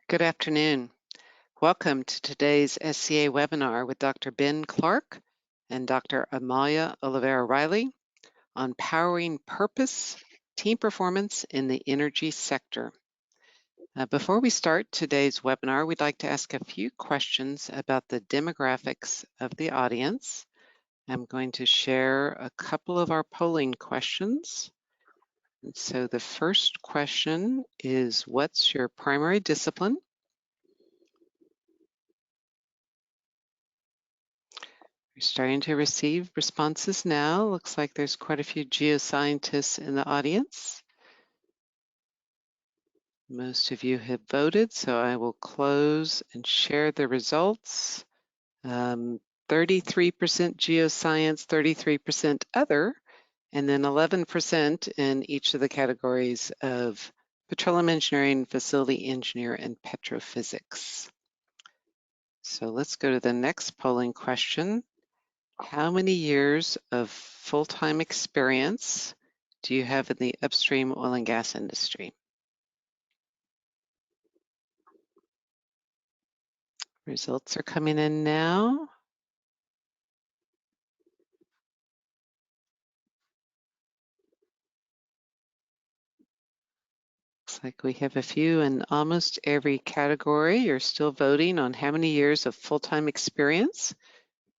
Good afternoon. Welcome to today's SCA webinar with Dr. Ben Clark and Dr. Amalia Oliveira-Riley on powering purpose, team performance in the energy sector. Before we start today's webinar, we'd like to ask a few questions about the demographics of the audience. I'm going to share a couple of our polling questions. And so the first question is, what's your primary discipline? We're starting to receive responses now. Looks like there's quite a few geoscientists in the audience. Most of you have voted, so I will close and share the results. 33% geoscience, 33% other, and then 11% in each of the categories of petroleum engineering, facility engineer, and petrophysics. So let's go to the next polling question. How many years of full-time experience do you have in the upstream oil and gas industry? Results are coming in now. Looks like we have a few in almost every category. You're still voting on how many years of full-time experience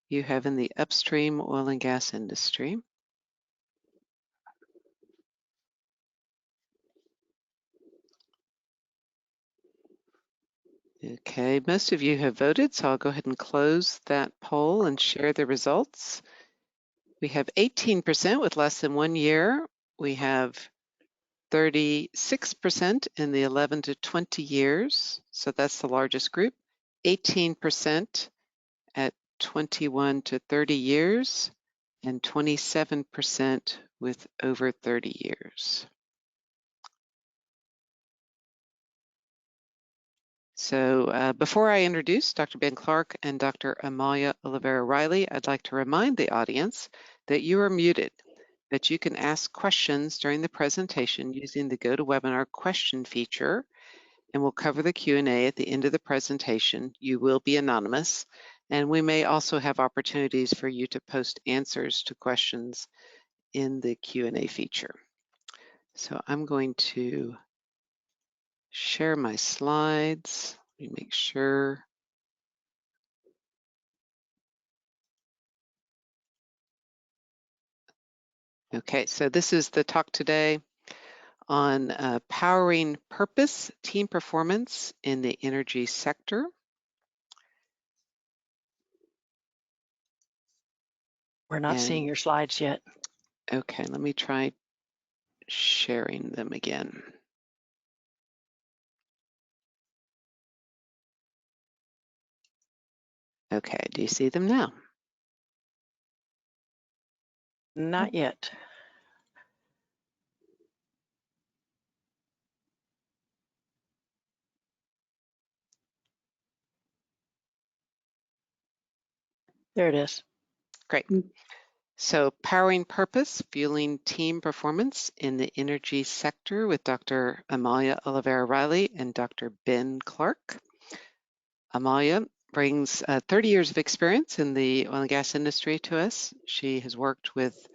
you have in the upstream oil and gas industry. Okay, most of you have voted, so I'll go ahead and close that poll and share the results. We have 18% with less than 1 year. We have 36% in the 11 to 20 years, so that's the largest group. 18% at 21 to 30 years, and 27% with over 30 years. So before I introduce Dr. Ben Clark and Dr. Amalia Oliveira-Riley, I'd like to remind the audience that you are muted, but you can ask questions during the presentation using the GoToWebinar question feature, and we'll cover the Q&A at the end of the presentation. You will be anonymous, and we may also have opportunities for you to post answers to questions in the Q&A feature. So I'm going to share my slides. Let me make sure. Okay, so this is the talk today on powering purpose, team performance in the energy sector. We're not seeing your slides yet. Okay, let me try sharing them again. Okay, do you see them now? Not yet. There it is. Great. So powering purpose, fueling team performance in the energy sector with Dr. Amalia Oliveira-Riley and Dr. Ben Clark. Amalia brings 30 years of experience in the oil and gas industry to us. She has worked with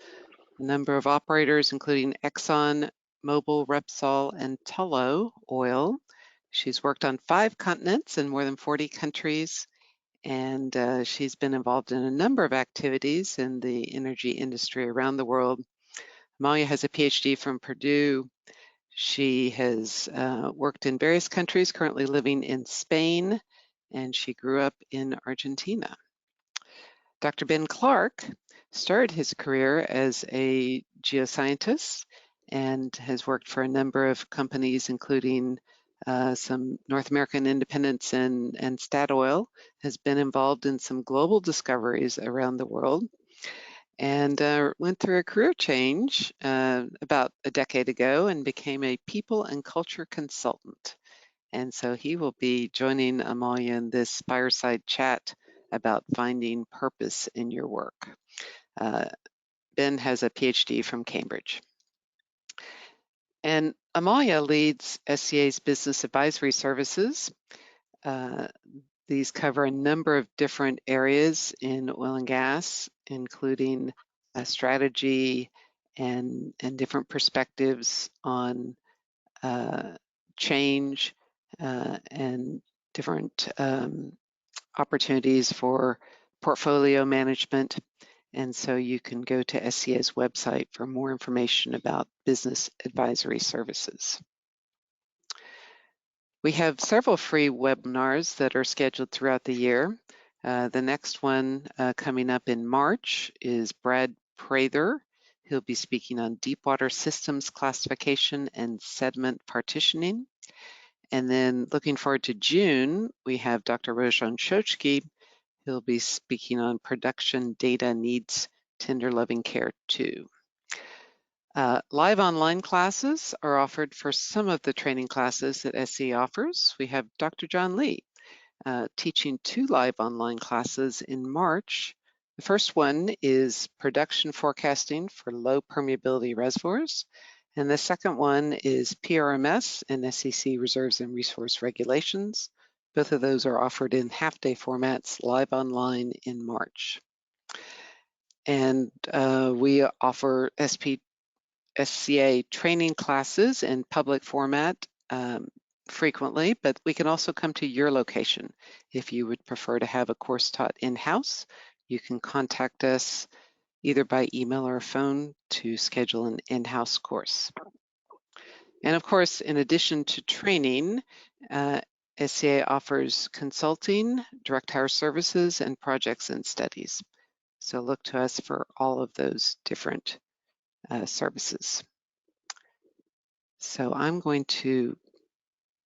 a number of operators, including Exxon, Mobil, Repsol, and Tullow Oil. She's worked on 5 continents in more than 40 countries, and she's been involved in a number of activities in the energy industry around the world. Amalia has a PhD from Purdue. She has worked in various countries, currently living in Spain, and she grew up in Argentina. Dr. Ben Clark started his career as a geoscientist and has worked for a number of companies, including some North American independents and Statoil, has been involved in some global discoveries around the world, and went through a career change about a decade ago and became a people and culture consultant. And so he will be joining Amalia in this fireside chat about finding purpose in your work. Ben has a PhD from Cambridge. And Amalia leads SCA's business advisory services. These cover a number of different areas in oil and gas, including strategy and different perspectives on change and different opportunities for portfolio management. And so you can go to SCA's website for more information about business advisory services. We have several free webinars that are scheduled throughout the year. The next one coming up in March is Brad Prather. He'll be speaking on deepwater systems classification and sediment partitioning. And then looking forward to June, we have Dr. Roshan Shochki. He'll be speaking on production data needs tender loving care too. Live online classes are offered for some of the training classes that SCA offers. We have Dr. John Lee teaching 2 live online classes in March. The first one is production forecasting for low permeability reservoirs. And the second one is PRMS and SEC reserves and resource regulations. Both of those are offered in half-day formats live online in March. And we offer SCA training classes in public format frequently, but we can also come to your location. If you would prefer to have a course taught in-house, you can contact us either by email or phone to schedule an in-house course. And of course, in addition to training, SCA offers consulting, direct hire services, and projects and studies. So look to us for all of those different services. So I'm going to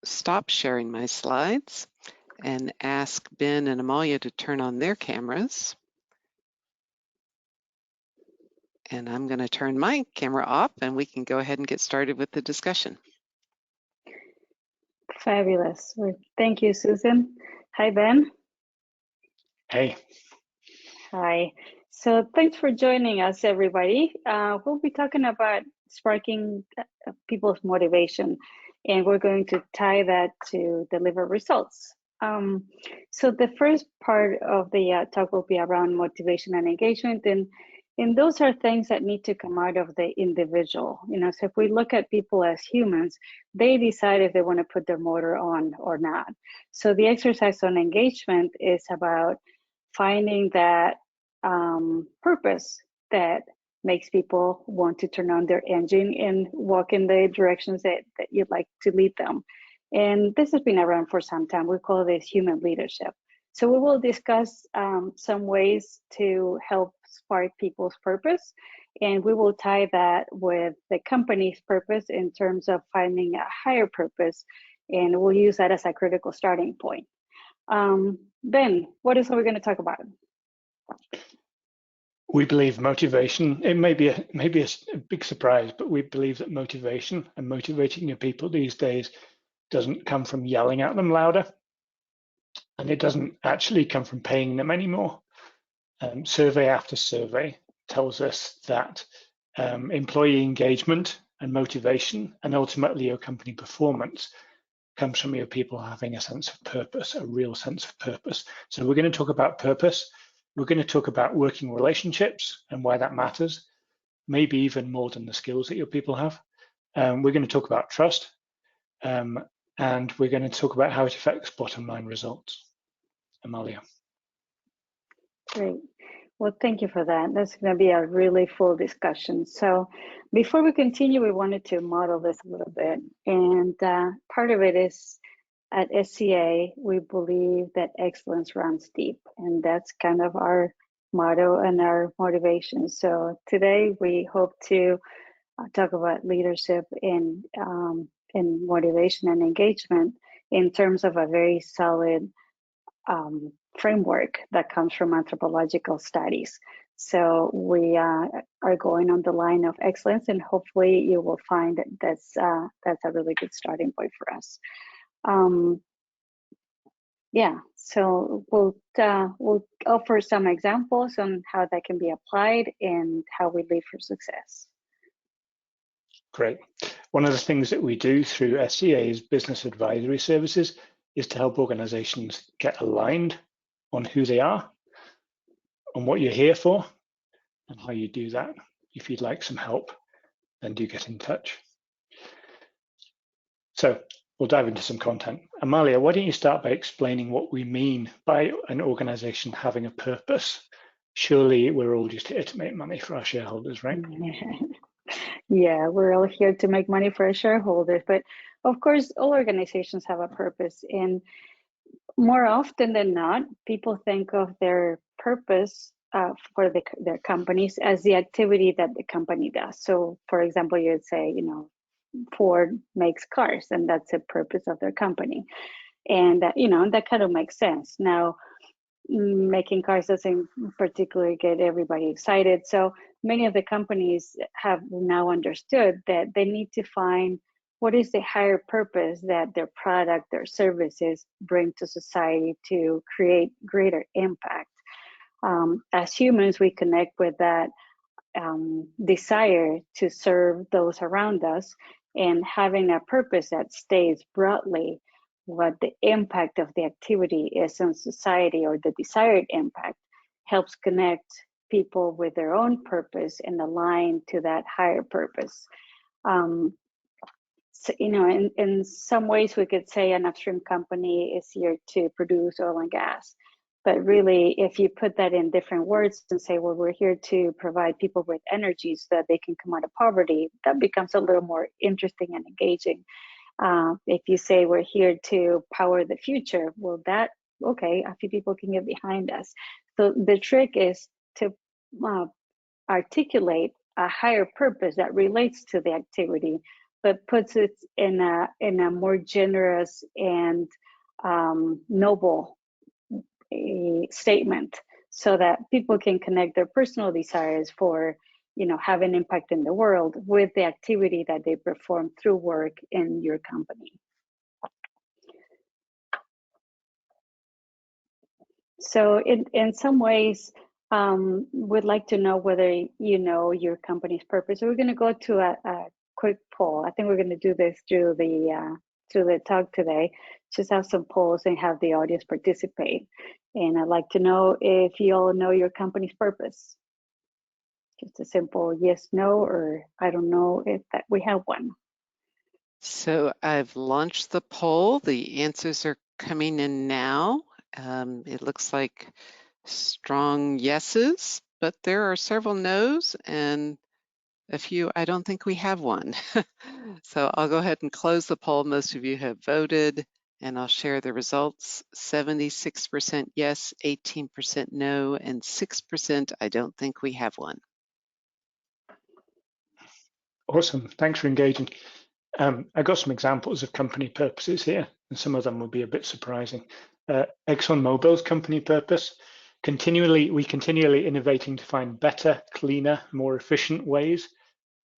stop sharing my slides and ask Ben and Amalia to turn on their cameras. And I'm going to turn my camera off and we can go ahead and get started with the discussion. Fabulous. Well, thank you, Susan. Hi, Ben. Hey. Hi. So thanks for joining us, everybody. We'll be talking about sparking people's motivation, and we're going to tie that to deliver results. So the first part of the talk will be around motivation and engagement, and those are things that need to come out of the individual. You know, so if we look at people as humans, they decide if they want to put their motor on or not. So the exercise on engagement is about finding that purpose that makes people want to turn on their engine and walk in the directions that you'd like to lead them. And this has been around for some time. We call this human leadership. So we will discuss some ways to help spark people's purpose, and we will tie that with the company's purpose in terms of finding a higher purpose, and we'll use that as a critical starting point. Ben, what else are we going to talk about? We believe motivation, it may be a big surprise, but we believe that motivation and motivating your people these days doesn't come from yelling at them louder, and it doesn't actually come from paying them anymore. Survey after survey tells us that employee engagement and motivation, and ultimately your company performance, comes from your people having a sense of purpose, a real sense of purpose. So we're going to talk about purpose. We're going to talk about working relationships and why that matters, maybe even more than the skills that your people have. We're going to talk about trust, and we're going to talk about how it affects bottom line results. Amalia. Great. Well, thank you for that. That's going to be a really full discussion. So before we continue, we wanted to model this a little bit. And part of it is at SCA, we believe that excellence runs deep. And that's kind of our motto and our motivation. So today we hope to talk about leadership in motivation and engagement in terms of a very solid framework that comes from anthropological studies. So we are going on the line of excellence, and hopefully you will find that that's a really good starting point for us. Yeah, so we'll offer some examples on how that can be applied and how we lead for success. Great. One of the things that we do through SCA's business advisory services is to help organizations get aligned on who they are, on what you're here for, and how you do that. If you'd like some help, then do get in touch. So we'll dive into some content. Amalia, why don't you start by explaining what we mean by an organization having a purpose? Surely we're all just here to make money for our shareholders, right? Yeah, we're all here to make money for our shareholders, but of course, all organizations have a purpose, and more often than not, people think of their purpose for their companies as the activity that the company does. So, for example, you'd say, Ford makes cars, and that's the purpose of their company, and that kind of makes sense. Now, making cars doesn't particularly get everybody excited. So many of the companies have now understood that they need to find what is the higher purpose that their product, their services bring to society to create greater impact. As humans, we connect with that desire to serve those around us, and having a purpose that states broadly what the impact of the activity is on society, or the desired impact, helps connect people with their own purpose and align to that higher purpose. So, in some ways we could say an upstream company is here to produce oil and gas. But really, if you put that in different words and say, well, we're here to provide people with energy so that they can come out of poverty, that becomes a little more interesting and engaging. If you say we're here to power the future, well, okay, a few people can get behind us. So the trick is to articulate a higher purpose that relates to the activity, but puts it in a more generous and noble statement, so that people can connect their personal desires for have an impact in the world with the activity that they perform through work in your company. So in some ways, we'd like to know whether you know your company's purpose. So we're going to go to a quick poll. I think we're going to do this through the talk today. Just have some polls and have the audience participate. And I'd like to know if you all know your company's purpose. Just a simple yes, no, or I don't know if that we have one. So I've launched the poll. The answers are coming in now. It looks like strong yeses, but there are several no's and a few I don't think we have one. So I'll go ahead and close the poll. Most of you have voted, and I'll share the results. 76% yes, 18% no, and 6% I don't think we have one. Awesome, thanks for engaging. I got some examples of company purposes here, and some of them will be a bit surprising. ExxonMobil's company purpose: we continually innovating to find better, cleaner, more efficient ways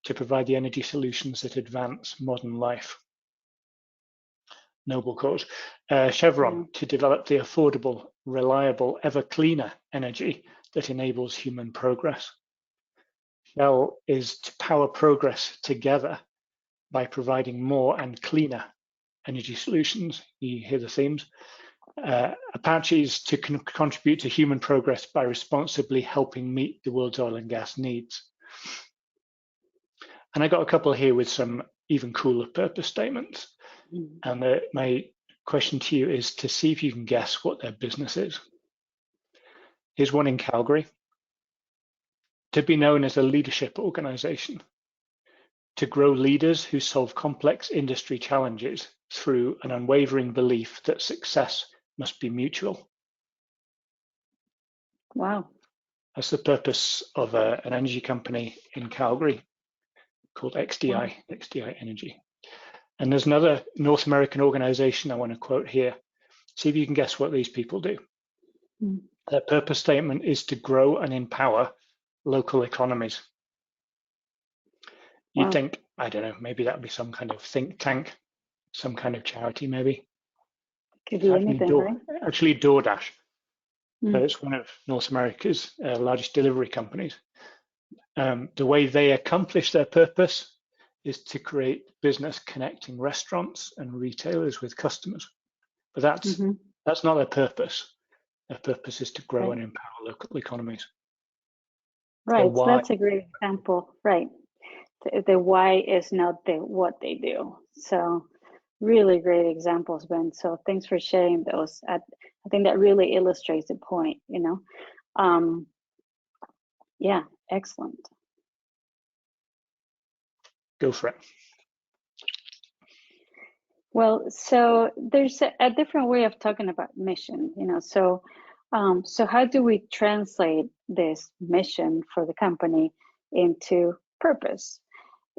to provide the energy solutions that advance modern life. Noble cause. Chevron, to develop the affordable, reliable, ever cleaner energy that enables human progress. Shell is to power progress together by providing more and cleaner energy solutions. You hear the themes. Apache is to contribute to human progress by responsibly helping meet the world's oil and gas needs. And I got a couple here with some even cooler purpose statements. And my question to you is to see if you can guess what their business is. Here's one in Calgary: to be known as a leadership organization, to grow leaders who solve complex industry challenges through an unwavering belief that success must be mutual. Wow. That's the purpose of an energy company in Calgary called XDI, XDI Energy. And there's another North American organization I want to quote here. See if you can guess what these people do. Their purpose statement is to grow and empower local economies. You'd think, I don't know, maybe that'd be some kind of think tank, some kind of charity, maybe. Could be anything, right? Actually, DoorDash. It's one of North America's largest delivery companies. The way they accomplish their purpose is to create business connecting restaurants and retailers with customers. But that's not their purpose. Their purpose is to grow and empower local economies. Right, so that's a great example, right? The why is not the what they do. So really great examples, Ben. So thanks for sharing those. I think that really illustrates the point, you know. Yeah, excellent. Go for it. Well, so there's a different way of talking about mission, you know. So how do we translate this mission for the company into purpose?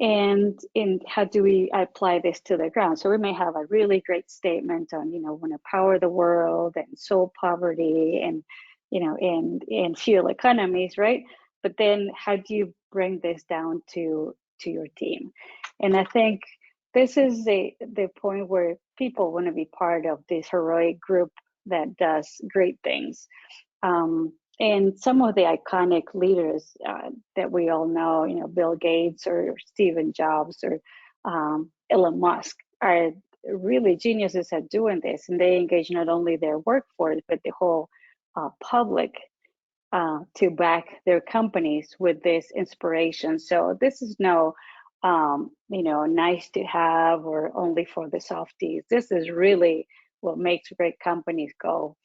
And how do we apply this to the ground? So we may have a really great statement on, you know, want to power the world and solve poverty and, you know, and fuel economies, right? But then how do you bring this down to your team? And I think this is the point where people want to be part of this heroic group that does great things. And some of the iconic leaders that we all know, you know, Bill Gates or Steve Jobs or Elon Musk are really geniuses at doing this. And they engage not only their workforce, but the whole public to back their companies with this inspiration. So this is no, you know, nice to have or only for the softies. This is really what makes great companies go.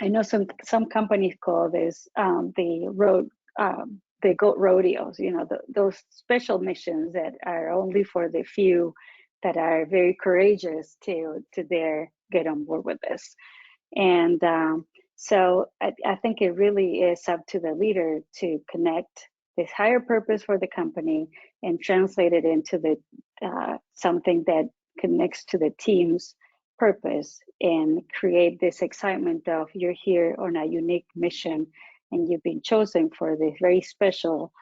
I know some companies call this the goat rodeos, you know, those special missions that are only for the few that are very courageous to dare get on board with this. And so I think it really is up to the leader to connect this higher purpose for the company and translate it into the something that connects to the team's purpose and create this excitement of you're here on a unique mission and you've been chosen for this very special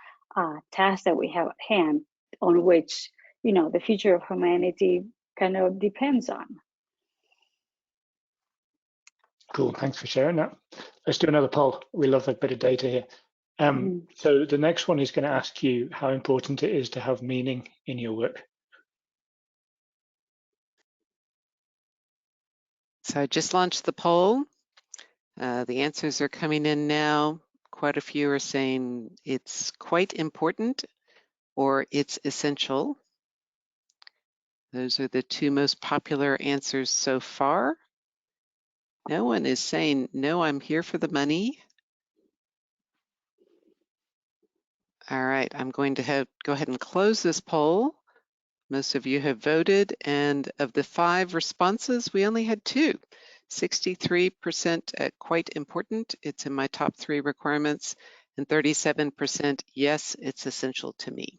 task that we have at hand, on which, you know, the future of humanity kind of depends on. Cool, thanks for sharing that. Let's do another poll. We love a bit of data here. So the next one is going to ask you how important it is to have meaning in your work. So I just launched the poll. The answers are coming in now. Quite a few are saying it's quite important or it's essential. Those are the two most popular answers so far. No one is saying, no, I'm here for the money. All right, I'm going to go ahead and close this poll. Most of you have voted, and of the 5 responses, we only had 2. 63% at quite important, it's in my top 3 requirements, and 37% yes, it's essential to me.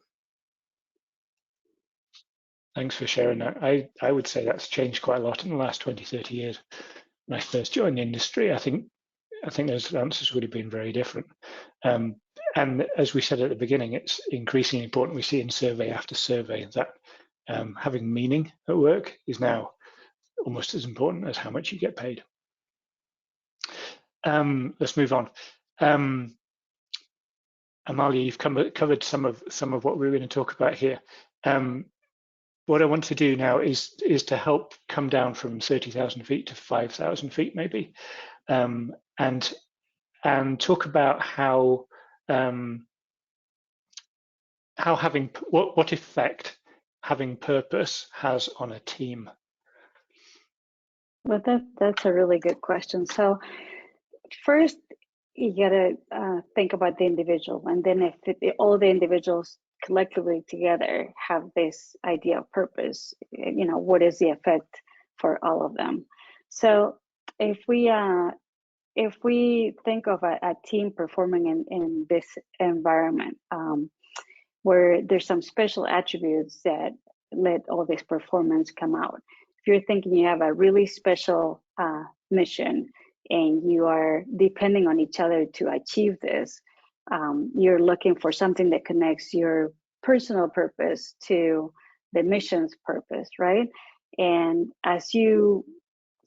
Thanks for sharing that. I would say that's changed quite a lot in the last 20, 30 years. When I first joined the industry, I think those answers would have been very different. And as we said at the beginning, it's increasingly important. We see in survey after survey that having meaning at work is now almost as important as how much you get paid. Let's move on. Amalia, you've covered some of what we were going to talk about here. What I want to do now is to help come down from 30,000 feet to 5,000 feet, maybe, and talk about how having what effect having purpose has on a team. Well, that's a really good question. So first, you gotta think about the individual, and then if all the individuals collectively together have this idea of purpose, you know, what is the effect for all of them? So if we think of a team performing in this environment where there's some special attributes that let all this performance come out. If you're thinking you have a really special mission and you are depending on each other to achieve this, you're looking for something that connects your personal purpose to the mission's purpose, right? And as you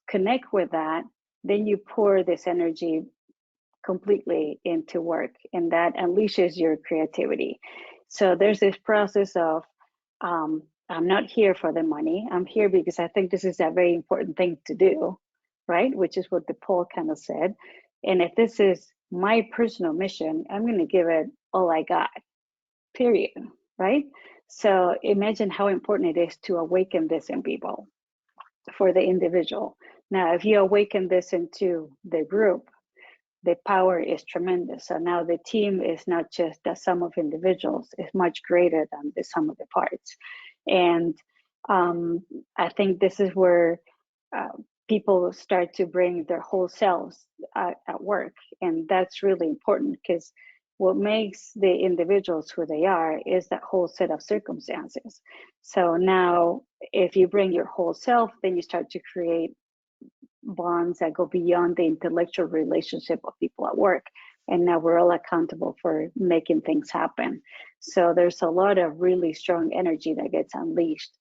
connect with that, then you pour this energy completely into work, and that unleashes your creativity. So there's this process of I'm not here for the money. I'm here because I think this is a very important thing to do, right? Which is what the poll kind of said. And if this is my personal mission, I'm going to give it all I got, period, right? So imagine how important it is to awaken this in people for the individual. Now, if you awaken this into the group, the power is tremendous. So now the team is not just the sum of individuals, it's much greater than the sum of the parts. And I think this is where people start to bring their whole selves at work. And that's really important, because what makes the individuals who they are is that whole set of circumstances. So now if you bring your whole self, then you start to create bonds that go beyond the intellectual relationship of people at work. And now we're all accountable for making things happen. So there's a lot of really strong energy that gets unleashed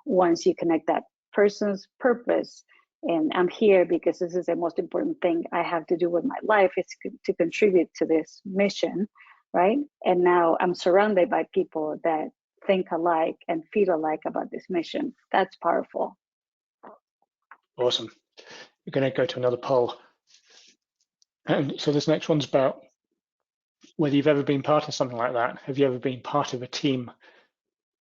once you connect that person's purpose. And I'm here because this is the most important thing I have to do with my life, is to contribute to this mission, right? And now I'm surrounded by people that think alike and feel alike about this mission. That's powerful. Awesome. We're going to go to another poll. And so this next one's about whether you've ever been part of something like that. Have you ever been part of a team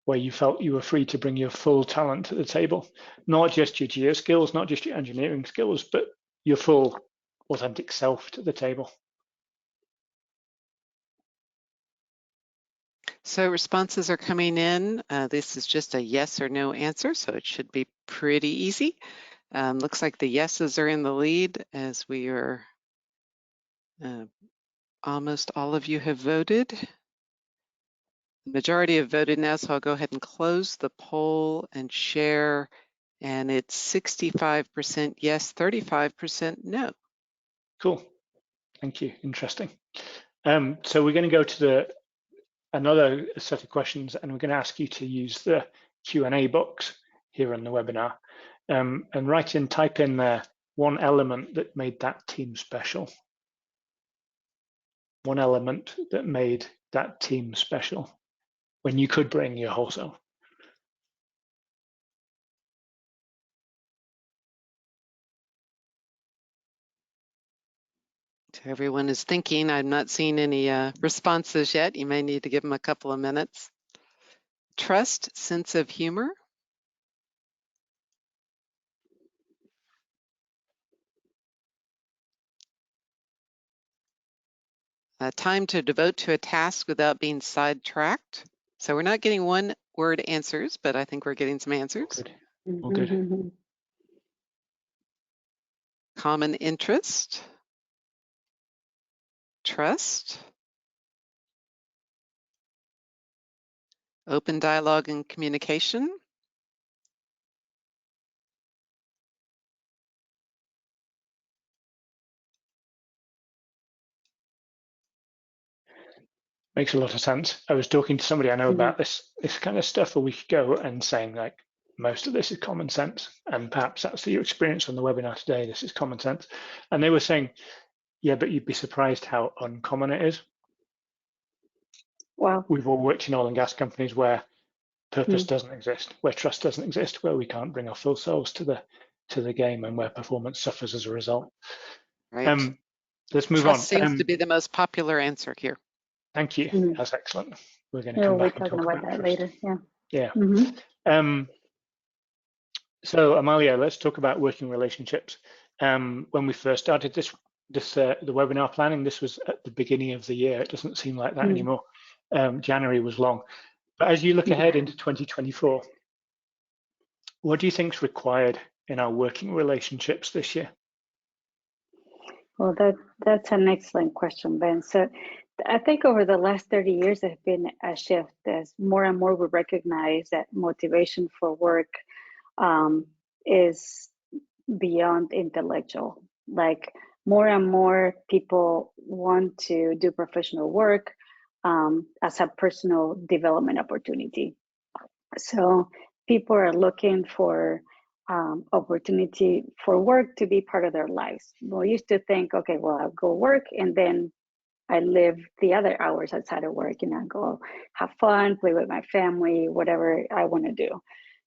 where you felt you were free to bring your full talent to the table? Not just your geo skills, not just your engineering skills, but your full authentic self to the table. So responses are coming in. This is just a yes or no answer, so it should be pretty easy. Looks like the yeses are in the lead, as we are almost all of you have voted. The majority have voted now, so I'll go ahead and close the poll and share. And it's 65% yes, 35% no. Cool. Thank you. Interesting. So we're going to go to another set of questions, and we're going to ask you to use the Q&A box here on the webinar, and type in there one element that made that team special. One element that made that team special when you could bring your whole self. So everyone is thinking. I'm not seeing any responses yet. You may need to give them a couple of minutes. Trust, sense of humor. Time to devote to a task without being sidetracked. So we're not getting one word answers, but I think we're getting some answers. Good. All good. Common interest. Trust. Open dialogue and communication. Makes a lot of sense. I was talking to somebody I know about this kind of stuff a week ago, and saying like most of this is common sense, and perhaps that's your experience on the webinar today. This is common sense, and they were saying, yeah, but you'd be surprised how uncommon it is. Wow. We've all worked in oil and gas companies where purpose doesn't exist, where trust doesn't exist, where we can't bring our full selves to the game, and where performance suffers as a result. Right. Let's move Trust on. seems to be the most popular answer here. Thank you. That's excellent. We're going to come back and talk about that later. Yeah. Yeah. So Amalia, let's talk about working relationships. When we first started the webinar planning, this was at the beginning of the year. It doesn't seem like that anymore. January was long. But as you look ahead into 2024, what do you think is required in our working relationships this year? Well, that's an excellent question, Ben. So I think over the last 30 years, there's been a shift as more and more we recognize that motivation for work is beyond intellectual. Like more and more people want to do professional work as a personal development opportunity. So people are looking for opportunity for work to be part of their lives. We used to think, okay, well, I'll go work and then I live the other hours outside of work, and I go have fun, play with my family, whatever I want to do.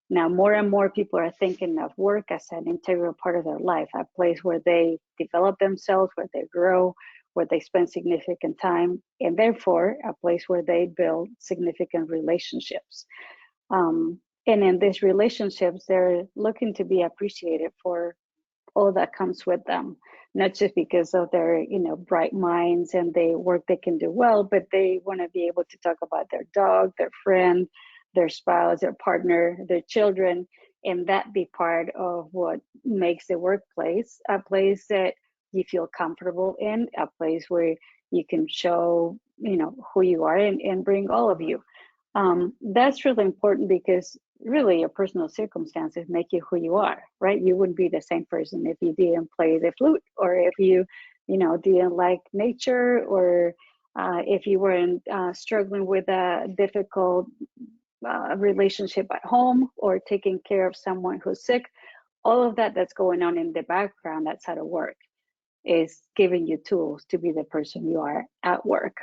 Now, more and more people are thinking of work as an integral part of their life, a place where they develop themselves, where they grow, where they spend significant time, and therefore a place where they build significant relationships. And in these relationships, they're looking to be appreciated for all that comes with them, not just because of their, bright minds and the work they can do well, but they want to be able to talk about their dog, their friend, their spouse, their partner, their children, and that be part of what makes the workplace a place that you feel comfortable in, a place where you can show, who you are and bring all of you. That's really important because really your personal circumstances make you who you are, right? You wouldn't be the same person if you didn't play the flute, or if you, didn't like nature, or if you weren't struggling with a difficult relationship at home, or taking care of someone who's sick. All of that that's going on in the background outside of work is giving you tools to be the person you are at work.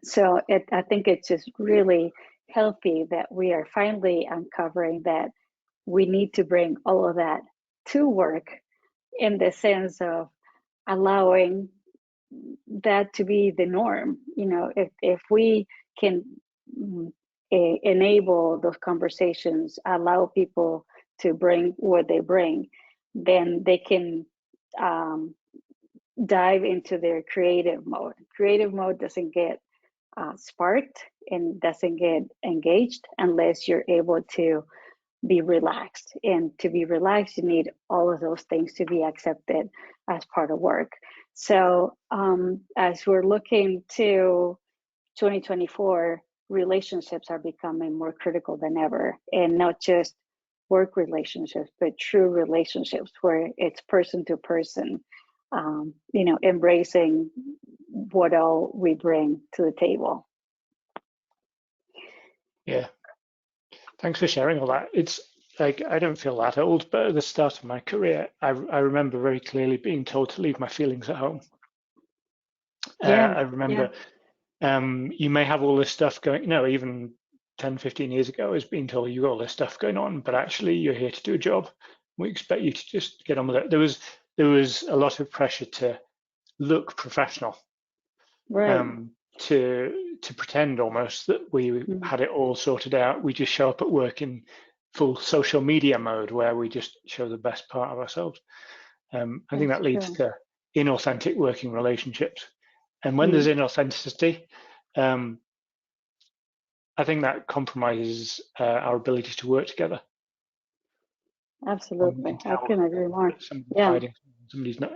So I think it's just really healthy that we are finally uncovering that we need to bring all of that to work, in the sense of allowing that to be the norm. If we can enable those conversations, allow people to bring what they bring, then they can dive into their creative mode. Creative mode doesn't get sparked and doesn't get engaged unless you're able to be relaxed. And to be relaxed, you need all of those things to be accepted as part of work. So as we're looking to 2024, relationships are becoming more critical than ever, and not just work relationships, but true relationships where it's person to person, embracing what all we bring to the table. Yeah. Thanks for sharing all that. It's like, I don't feel that old, but at the start of my career, I remember very clearly being told to leave my feelings at home. I remember you may have all this stuff going, even 10, 15 years ago, I was being told you got all this stuff going on, but actually you're here to do a job. We expect you to just get on with it. There was a lot of pressure to look professional, Right. To pretend almost that we had it all sorted out. We just show up at work in full social media mode, where we just show the best part of ourselves. I think that leads to inauthentic working relationships. And when there's inauthenticity, I think that compromises our ability to work together. Absolutely. I can agree more. Somebody's not,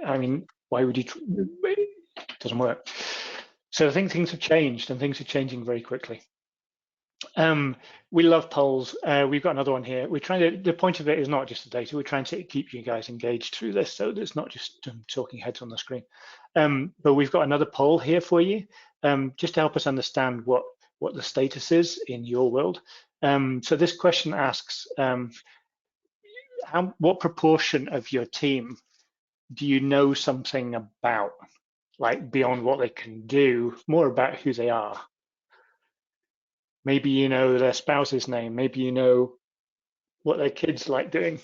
why would you? It doesn't work. So I think things have changed, and things are changing very quickly. We love polls. We've got another one here. We're trying to, the point of it is not just the data. We're trying to keep you guys engaged through this, so it's not just talking heads on the screen. But we've got another poll here for you, just to help us understand what the status is in your world. So this question asks, what proportion of your team do you know something about, like beyond what they can do, more about who they are? Maybe you know their spouse's name, maybe you know what their kids like doing.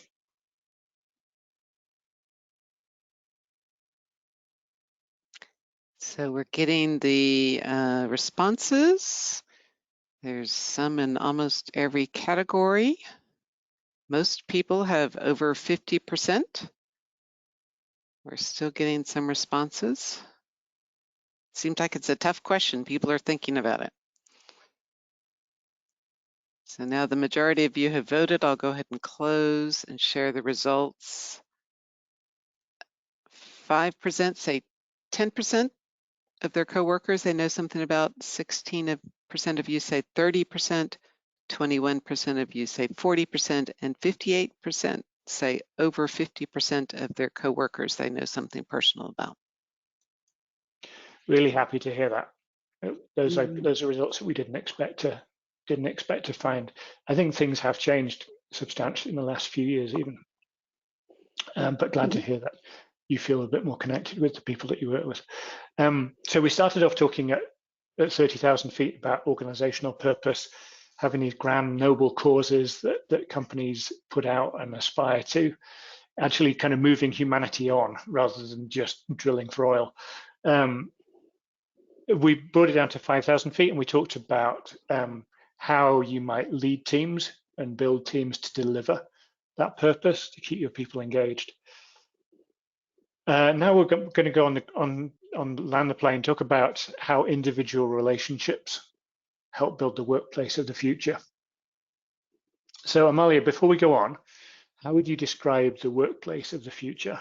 So we're getting the responses. There's some in almost every category. Most people have over 50%. We're still getting some responses. Seems like it's a tough question. People are thinking about it. So now the majority of you have voted. I'll go ahead and close and share the results. 5% say 10% of their coworkers they know something about. 16% of you say 30%. 21% of you say 40%, and 58% say over 50% of their coworkers they know something personal about. Really happy to hear that. Those are results that we didn't expect to find. I think things have changed substantially in the last few years, even. But glad to hear that. you feel a bit more connected with the people that you work with. So we started off talking at 30,000 feet about organizational purpose, having these grand noble causes that companies put out and aspire to, actually kind of moving humanity on rather than just drilling for oil. We brought it down to 5,000 feet and we talked about how you might lead teams and build teams to deliver that purpose, to keep your people engaged. Now we're going to go on land the plane, talk about how individual relationships help build the workplace of the future. So Amalia, before we go on, how would you describe the workplace of the future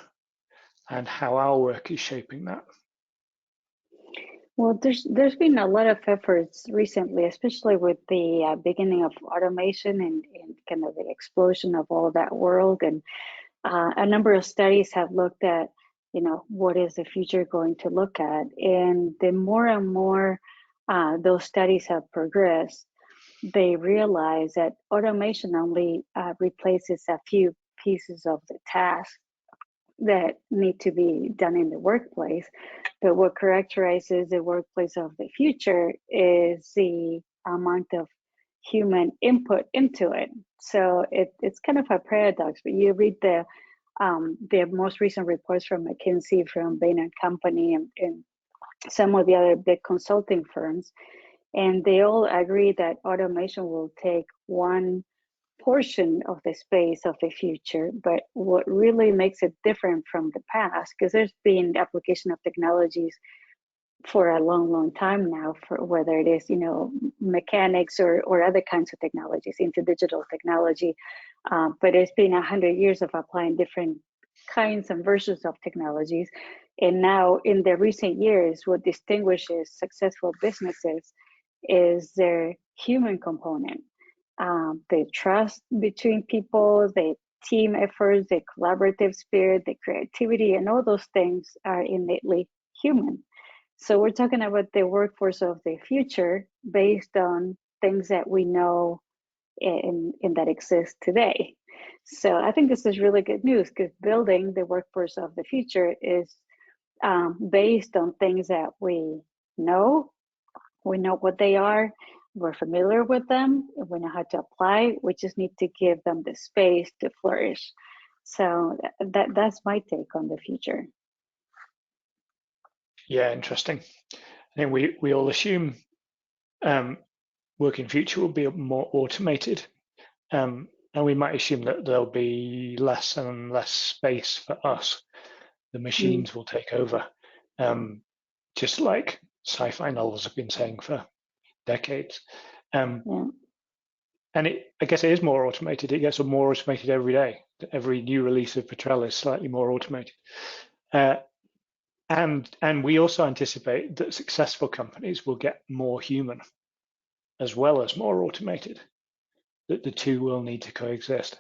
and how our work is shaping that? Well, there's been a lot of efforts recently, especially with the beginning of automation and kind of the explosion of all that world. And a number of studies have looked at, what is the future going to look at? And the more and more those studies have progressed, they realize that automation only replaces a few pieces of the task that need to be done in the workplace. But what characterizes the workplace of the future is the amount of human input into it. So it's kind of a paradox, but you read the most recent reports from McKinsey, from Bain & Company, and some of the other big consulting firms, and they all agree that automation will take one portion of the space of the future, but what really makes it different from the past, because there's been application of technologies for a long time now, for whether it is mechanics or other kinds of technologies into digital technology, but it's been 100 years of applying different kinds and versions of technologies. And now in the recent years, what distinguishes successful businesses is their human component, the trust between people, the team efforts, the collaborative spirit, the creativity, and all those things are innately human. So we're talking about the workforce of the future based on things that we know in that exist today. So I think this is really good news, because building the workforce of the future is based on things that we know what they are, we're familiar with them, we know how to apply, we just need to give them the space to flourish. So that's my take on the future. Yeah, interesting. I think we all assume work in future will be more automated, and we might assume that there'll be less and less space for us. The machines will take over, just like sci-fi novels have been saying for decades. And I guess it is more automated. It gets more automated every day. Every new release of Petrel is slightly more automated. And we also anticipate that successful companies will get more human as well as more automated, that the two will need to coexist.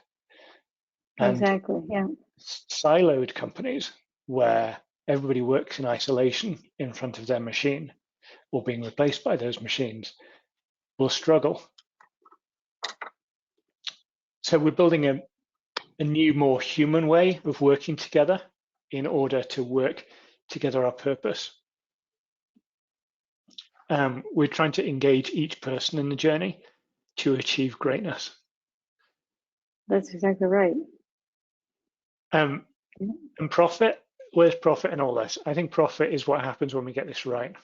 And exactly, yeah. Siloed companies where everybody works in isolation in front of their machine or being replaced by those machines will struggle. So we're building a new, more human way of working together in order to work together our purpose. We're trying to engage each person in the journey to achieve greatness. That's exactly right. And profit, where's profit in all this? I think profit is what happens when we get this right.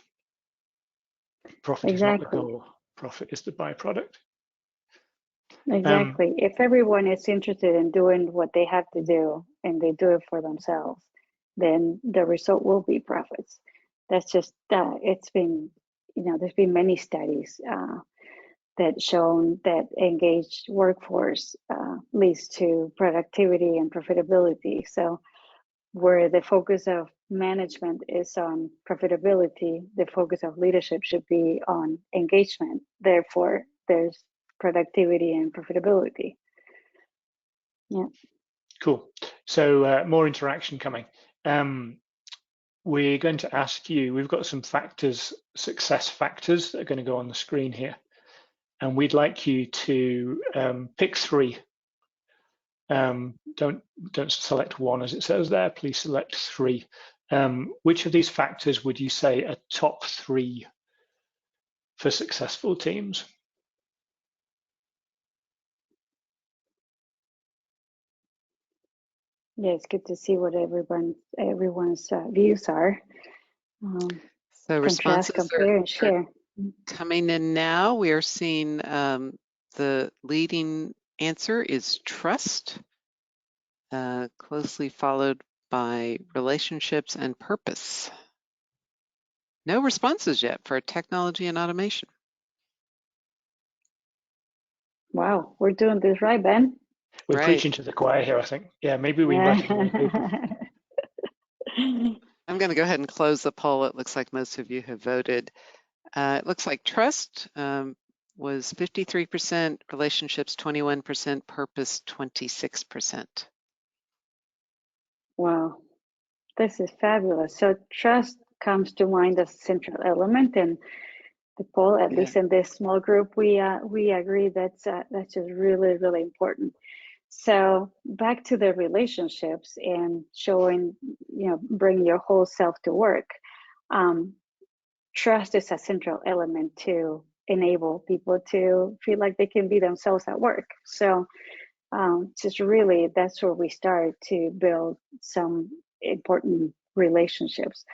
Profit exactly. is not the goal. Profit is the byproduct. Exactly. If everyone is interested in doing what they have to do and they do it for themselves, then the result will be profits. That's just, it's been, there's been many studies that shown that engaged workforce leads to productivity and profitability. So where the focus of management is on profitability, the focus of leadership should be on engagement. Therefore, there's productivity and profitability. Yeah. Cool. So more interaction coming. We're going to ask you, we've got some factors, success factors that are going to go on the screen here. And we'd like you to pick 3 Don't select one as it says there, please select 3. Which of these factors would you say are top 3 for successful teams? Yeah, it's good to see what everyone's views are. So Contrast, responses compare, and are share. coming in now. We are seeing the leading answer is trust, closely followed by relationships and purpose. No responses yet for technology and automation. Wow, we're doing this right, Ben. We're Right. preaching to the choir here, I think. Yeah, maybe we recognize people. I'm going to go ahead and close the poll. It looks like most of you have voted. It looks like trust was 53%, relationships 21%, purpose 26%. Wow, this is fabulous. So trust comes to mind as a central element, and the poll, at least in this small group, we agree that's just really, really important. So back to the relationships and showing, bring your whole self to work. Trust is a central element to enable people to feel like they can be themselves at work. So just really, that's where we start to build some important relationships.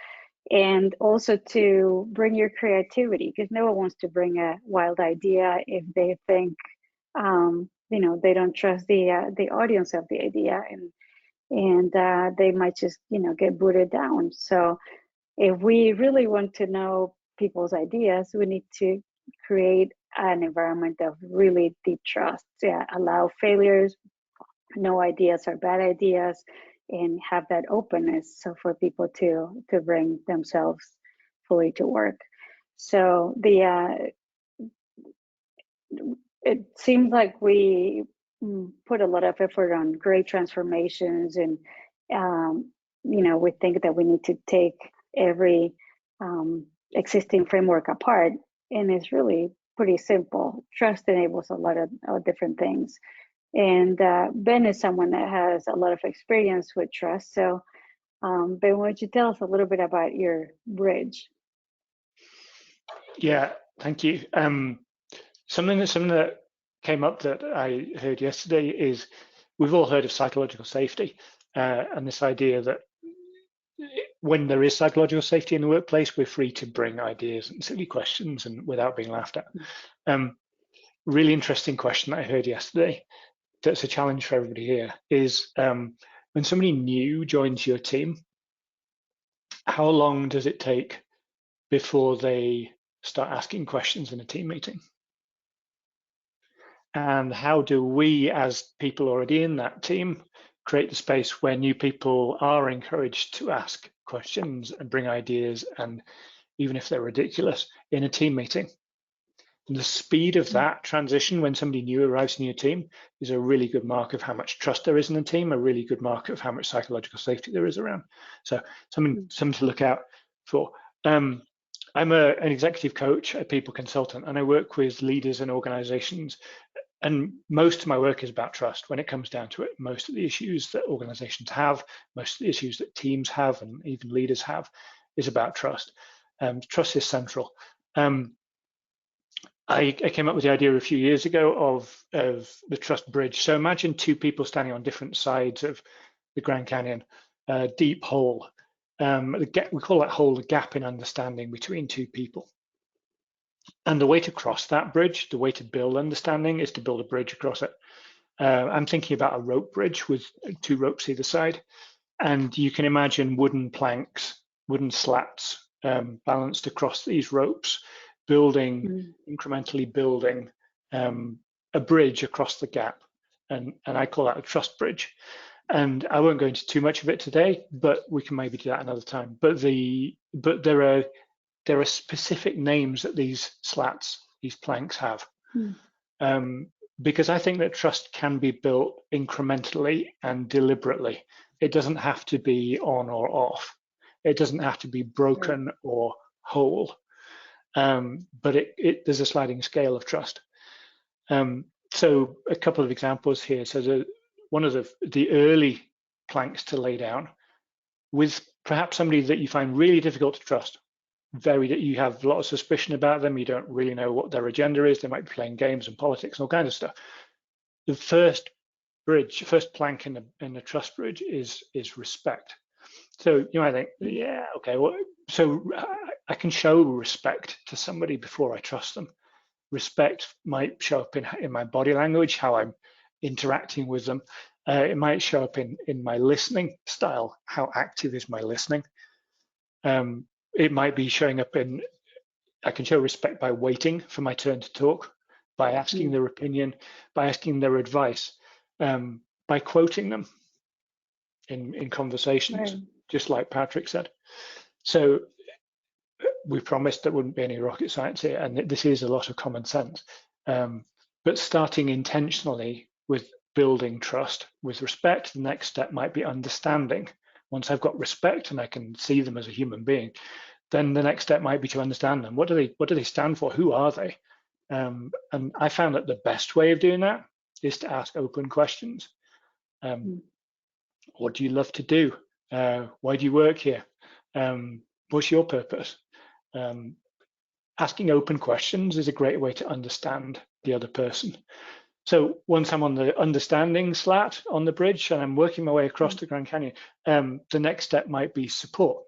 And also to bring your creativity, because no one wants to bring a wild idea if they think, they don't trust the audience of the idea, and they might just, get booted down. So if we really want to know people's ideas, we need to create an environment of really deep trust. Yeah, allow failures, no ideas are bad ideas, and have that openness so for people to bring themselves fully to work. So it seems like we put a lot of effort on great transformations, and we think that we need to take every existing framework apart, and it's really pretty simple. Trust enables a lot of different things. And Ben is someone that has a lot of experience with trust. So Ben, why don't you tell us a little bit about your bridge? Yeah, thank you. Something that came up that I heard yesterday is we've all heard of psychological safety, and this idea that when there is psychological safety in the workplace, we're free to bring ideas and silly questions and without being laughed at. Really interesting question that I heard yesterday that's a challenge for everybody here is when somebody new joins your team, how long does it take before they start asking questions in a team meeting? And how do we, as people already in that team, create the space where new people are encouraged to ask questions and bring ideas, and even if they're ridiculous, in a team meeting? And the speed of that transition when somebody new arrives in your team is a really good mark of how much trust there is in the team, a really good mark of how much psychological safety there is around. So something to look out for. I'm an executive coach, a people consultant, and I work with leaders and organizations. And most of my work is about trust when it comes down to it. Most of the issues that organizations have, most of the issues that teams have, and even leaders have, is about trust. Trust is central. I came up with the idea a few years ago of the trust bridge. So imagine 2 people standing on different sides of the Grand Canyon, a deep hole. We call that hole the gap in understanding between 2 people. And the way to cross that bridge, the way to build understanding, is to build a bridge across it. I'm thinking about a rope bridge with 2 ropes either side. And you can imagine wooden planks, wooden slats balanced across these ropes, incrementally building a bridge across the gap. And I call that a trust bridge. And I won't go into too much of it today, but we can maybe do that another time. But there are specific names that these slats, these planks have. Because I think that trust can be built incrementally and deliberately. It doesn't have to be on or off. It doesn't have to be broken or whole. But there's a sliding scale of trust. So a couple of examples here. So one of the early planks to lay down with perhaps somebody that you find really difficult to trust. You have a lot of suspicion about them. You don't really know what their agenda is. They might be playing games and politics and all kinds of stuff. The first plank in the trust bridge is respect. So you might think, yeah, okay, well, so I can show respect to somebody before I trust them. Respect might show up in my body language, how I'm interacting with them. It might show up in my listening style. How active is my listening? It might be showing up in, I can show respect by waiting for my turn to talk, by asking their opinion, by asking their advice, by quoting them in conversations, Right. just like Patrick said. So we promised there wouldn't be any rocket science here, and this is a lot of common sense. But starting intentionally with building trust with respect, the next step might be understanding. Once I've got respect and I can see them as a human being, then the next step might be to understand them. What do they stand for? Who are they? And I found that the best way of doing that is to ask open questions. What do you love to do? Why do you work here? What's your purpose? Asking open questions is a great way to understand the other person. So once I'm on the understanding slat on the bridge and I'm working my way across the Grand Canyon, the next step might be support.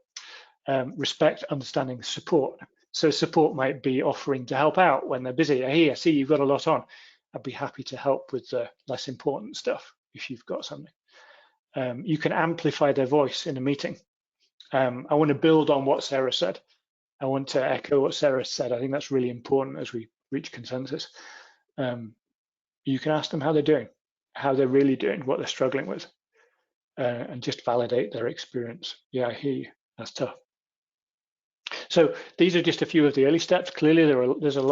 Respect, understanding, support. So support might be offering to help out when they're busy. Hey, I see you've got a lot on. I'd be happy to help with the less important stuff if you've got something. You can amplify their voice in a meeting. I want to build on what Sarah said. I want to echo what Sarah said. I think that's really important as we reach consensus. You can ask them how they're doing, how they're really doing, what they're struggling with, and just validate their experience. Yeah, I hear you. That's tough. So these are just a few of the early steps. Clearly, there's a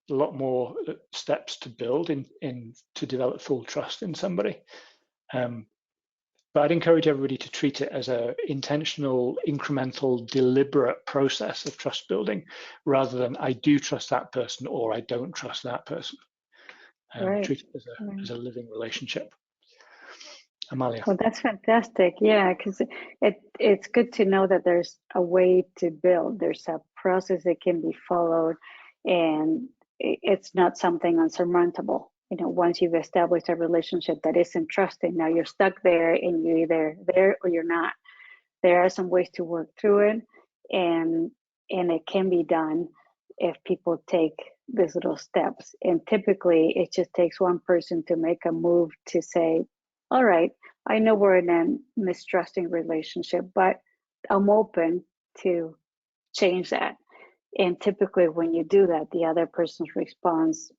lot more steps to build to develop full trust in somebody. But I'd encourage everybody to treat it as an intentional, incremental, deliberate process of trust building, rather than I do trust that person or I don't trust that person. Right. Treat it as a living relationship. Amalia. Well, that's fantastic. Yeah, because it's good to know that there's a way to build. There's a process that can be followed, and it's not something unsurmountable. You know, once you've established a relationship that isn't trusting, now you're stuck there, and you're either there or you're not. There are some ways to work through it, and it can be done if people take these little steps. And typically, it just takes one person to make a move to say, all right, I know we're in a mistrusting relationship, but I'm open to change that. And typically when you do that, the other person's response,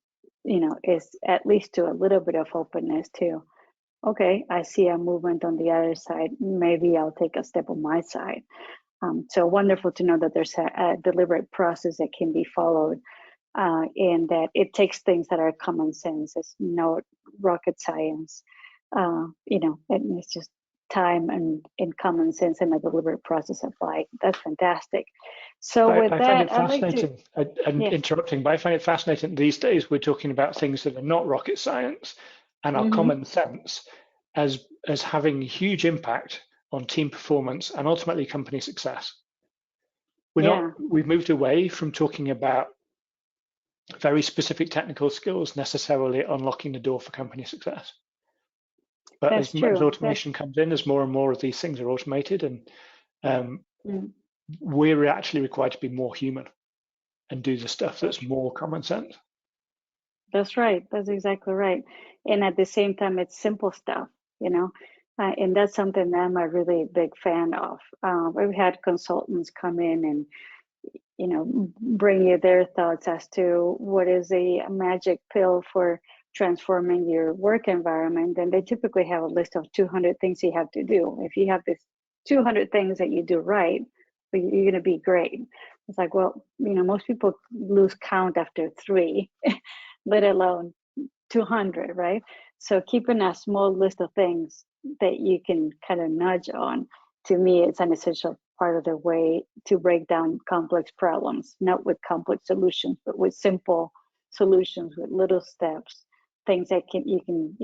is at least to a little bit of openness to, okay, I see a movement on the other side. Maybe I'll take a step on my side. So wonderful to know that there's a deliberate process that can be followed, and that it takes things that are common sense. It's no rocket science. And it's just time and common sense and a deliberate process applied. That's fantastic. So with I that, find it I'd like fascinating. I'm interrupting, but I find it fascinating these days we're talking about things that are not rocket science and are common sense as having huge impact on team performance and ultimately company success. We've moved away from talking about very specific technical skills necessarily unlocking the door for company success. But as automation comes in, as more and more of these things are automated, and we're actually required to be more human and do the stuff that's more common sense. That's right. That's exactly right. And at the same time, it's simple stuff, and that's something that I'm a really big fan of. We've had consultants come in and, bring you their thoughts as to what is a magic pill for transforming your work environment. And they typically have a list of 200 things you have to do. If you have this 200 things that you do right, you're going to be great. It's like, well, most people lose count after 3, let alone 200, right? So keeping a small list of things that you can kind of nudge on, to me, it's an essential part of the way to break down complex problems, not with complex solutions, but with simple solutions, with little steps things that you can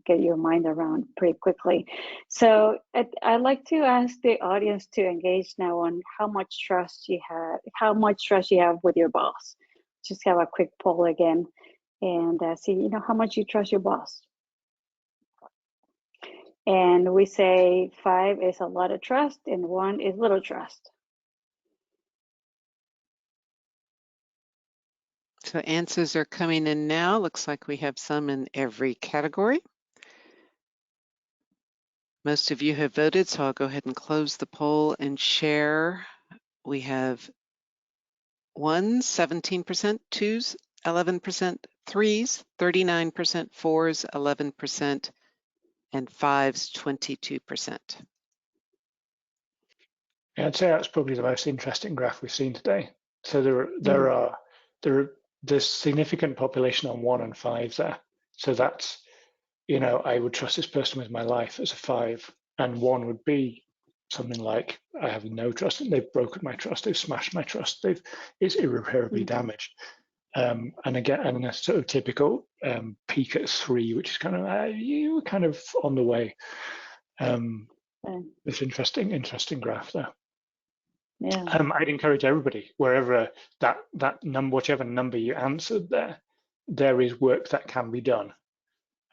get your mind around pretty quickly. So I'd like to ask the audience to engage now on how much trust you have with your boss. Just have a quick poll again, and see how much you trust your boss. And we say 5 is a lot of trust and 1 is little trust. So answers are coming in now. Looks like we have some in every category. Most of you have voted, so I'll go ahead and close the poll and share. We have 1s, 17%, 2s, 11%, 3s, 39%, 4s, 11%, and 5s, 22%. Yeah, I'd say that's probably the most interesting graph we've seen today. So there's significant population on 1 and 5s there. So that's, I would trust this person with my life as a 5, and 1 would be something like, I have no trust, and they've broken my trust, they've smashed my trust, it's irreparably damaged. And again, and a sort of typical peak at 3, which is kind of you were kind of on the way. This interesting graph there. Yeah. I'd encourage everybody, wherever that number, whichever number you answered there is work that can be done.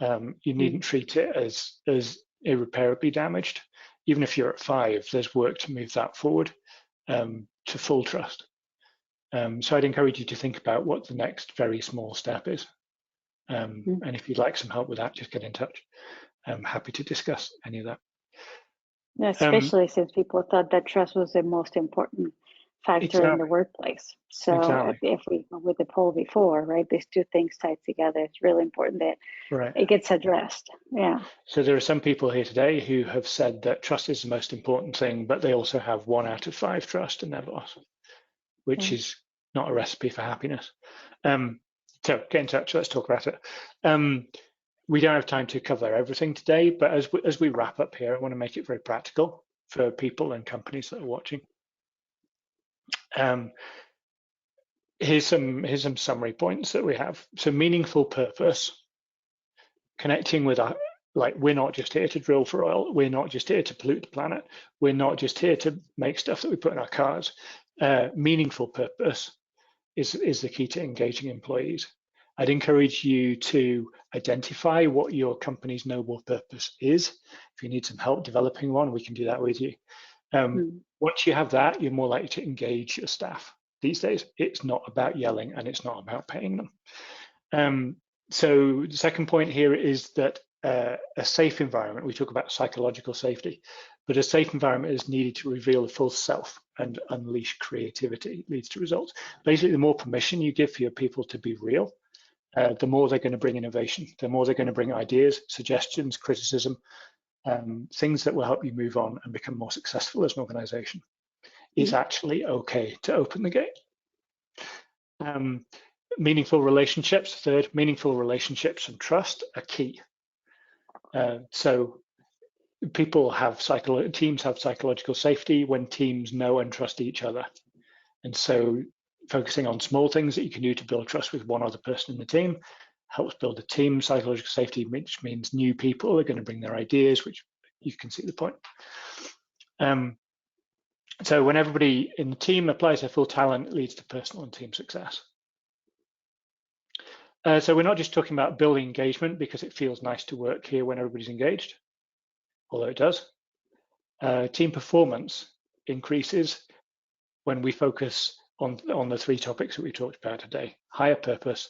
You needn't treat it as irreparably damaged. Even if you're at 5, there's work to move that forward to full trust. So I'd encourage you to think about what the next very small step is. And if you'd like some help with that, just get in touch. I'm happy to discuss any of that. Yeah, especially since people thought that trust was the most important factor in the workplace. So if we go with the poll before, right, these two things tied together, it's really important that it gets addressed. Yeah. So there are some people here today who have said that trust is the most important thing, but they also have 1 out of 5 trust in their boss, which is not a recipe for happiness. So get in touch, let's talk about it. We don't have time to cover everything today, but as we wrap up here, I want to make it very practical for people and companies that are watching. Here's some summary points that we have. So meaningful purpose, connecting with we're not just here to drill for oil. We're not just here to pollute the planet. We're not just here to make stuff that we put in our cars. Meaningful purpose is the key to engaging employees. I'd encourage you to identify what your company's noble purpose is. If you need some help developing one, we can do that with you. Once you have that, you're more likely to engage your staff. These days, it's not about yelling and it's not about paying them. So the second point here is that a safe environment, we talk about psychological safety, but a safe environment is needed to reveal the full self and unleash creativity. It leads to results. Basically, the more permission you give for your people to be real, the more they're going to bring innovation, the more they're going to bring ideas, suggestions, criticism, things that will help you move on and become more successful as an organization. It's actually okay to open the gate. Meaningful relationships, third, meaningful relationships and trust are key. So people have teams have psychological safety when teams know and trust each other. And so focusing on small things that you can do to build trust with one other person in the team helps build a team psychological safety, which means new people are going to bring their ideas, which you can see the point. So when everybody in the team applies their full talent, it leads to personal and team success. So we're not just talking about building engagement because it feels nice to work here when everybody's engaged, although it does. Team performance increases when we focus on the 3 topics that we talked about today: higher purpose,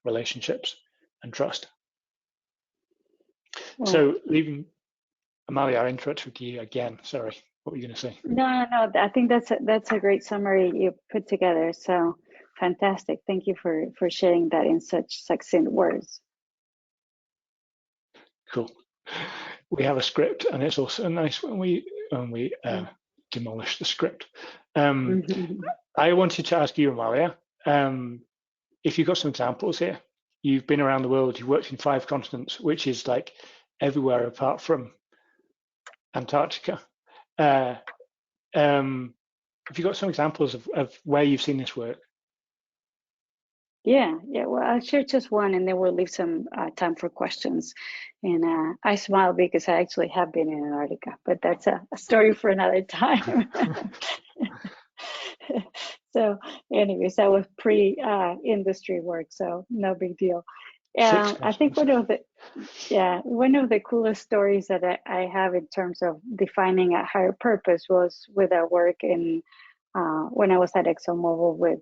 relationships, and trust. So leaving, Amalia, I interrupted you again. Sorry, what were you going to say? No. I think that's a great summary you put together. So fantastic. Thank you for sharing that in such succinct words. Cool. We have a script, and it's also nice when we demolish the script. I wanted to ask you, Amalia, if you've got some examples here. You've been around the world, you've worked in 5 continents, which is like everywhere apart from Antarctica. Have you got some examples of where you've seen this work? Yeah. Well, I'll share just one, and then we'll leave some time for questions. And I smile because I actually have been in Antarctica, but that's a story for another time. So, anyways, that was pre-industry work, so no big deal. I think one of the coolest stories that I have in terms of defining a higher purpose was with our work in when I was at ExxonMobil with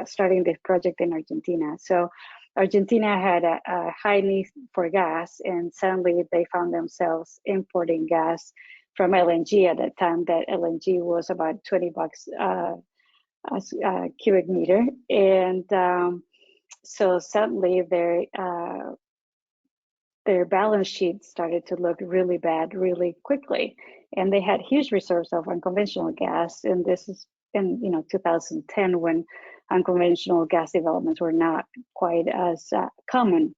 starting this project in Argentina. So Argentina had a high need for gas, and suddenly they found themselves importing gas from LNG at that time. That LNG was about $20 a cubic meter, and so suddenly their balance sheet started to look really bad really quickly, and they had huge reserves of unconventional gas. And this is in 2010, when unconventional gas developments were not quite as common.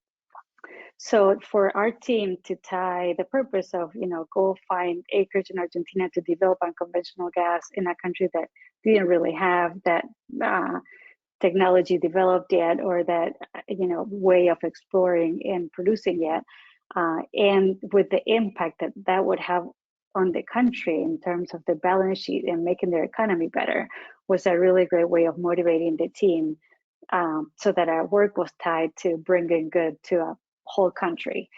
So for our team to tie the purpose of go find acreage in Argentina to develop unconventional gas in a country that didn't really have that technology developed yet, or that way of exploring and producing yet, and with the impact that that would have on the country in terms of the balance sheet and making their economy better, was a really great way of motivating the team, so that our work was tied to bringing good to a whole country.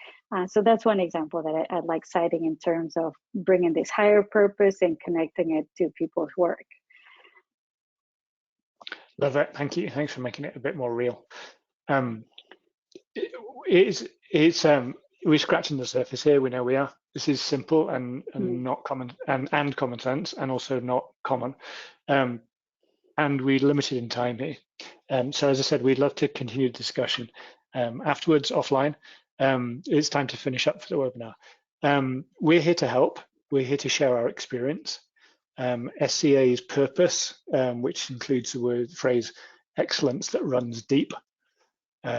So that's one example that I'd like citing in terms of bringing this higher purpose and connecting it to people's work. Love it. Thank you. Thanks for making it a bit more real. We're scratching the surface here. We know we are. This is simple and not common, and common sense, and also not common. And we're limited in time here. So as I said, we'd love to continue the discussion afterwards offline. It's time to finish up for the webinar. We're here to help. We're here to share our experience. SCA's purpose, which includes the phrase excellence that runs deep.